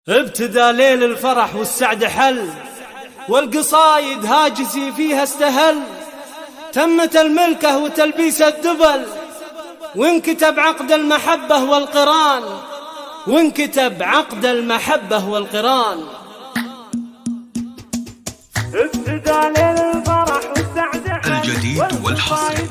ابتدى ليل الفرح والسعد حل، والقصايد هاجسي فيها استهل. تمت الملكة وتلبيس الدبل، وانكتب عقد المحبة والقران، وانكتب عقد المحبة والقران. ابتدى ليل الفرح والسعد حل، الجديد والحصري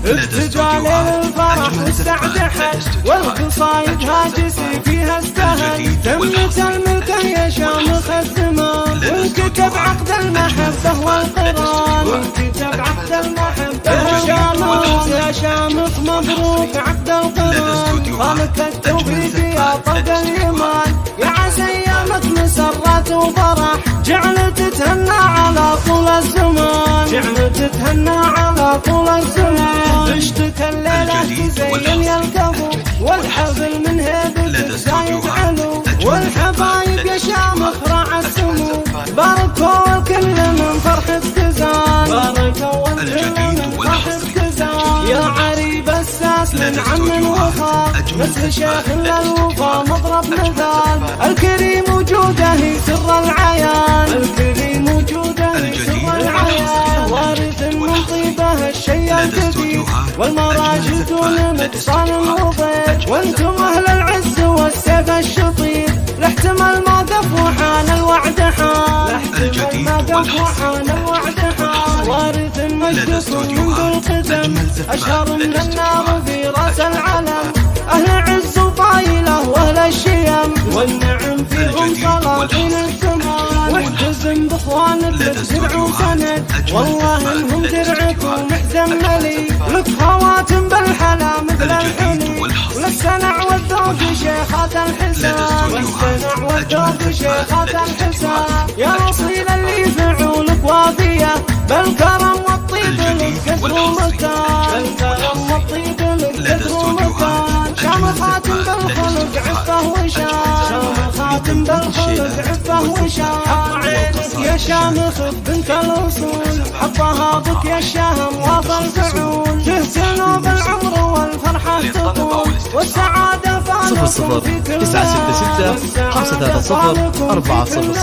ابتدى ليل الفرح والسعد حل، والقصايد هاجسي فيها استهل. تمت الملكة يا شامخ الزمان، وانكتب عقد المحبة والقران، وانكتب عقد المحبة والقران. يا شامخ مبروك عقد القران، خالك التوفيق يا طلق الإيمان. يا عسى أيامك مسرات وفرح، جعلت تتهنى على طول الزمان، جعلت تتهنى على طول الزمان. اشتكى الليلة تزين يا الكفو، والحفل من هيبتك زايد علو، والحبايب يا شامخ راعى السمو، باركوا الكل من فرحة كزان، باركوا الكل من فرحة كزان. يا عريب الساس من عم وخال، مثل شيخ للوفا مضرب مثال. الكريم وجوده هي سر العيان، الكريم وجوده هي سر العيان. وارث من طيبه الشيء الكثير، والمراجل دون نقصان وضيق. وانتم اهل العز والسيف الشطير، لاحتمال ما دف وحان الوعد حان، لاحتمال ما دف وحان الوعد حان. وارث مجدكم منذ القدم، اشهر من النار في راس العلم. اهل عز وطايله واهل الشيم، والنعم فيهم سلاطين الزمان. واحتزم باخوانك لك درع وسند، والله انهم درعك ومحزن ملي. لك خواتم بالحلا مثل الحلي، والسنع والذوق شيخات الحساب، والسنع والذوق شيخات الحساب. يا اصيل اللي فعولك وافيه، بالكرم والطيب لك كثر مكان، بالكرم والطيب لك كثر مكان. شامخات بالخلق عفه وشان، شامخات بالخلق عفه وشان. حط عينك يا شامخ بنت الاصول، حطها بك يا الشهم واف الفعول. تهتنوا بالعمر والفرحه تطول، والسعاده فانكم في كل 966 530 400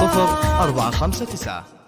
459.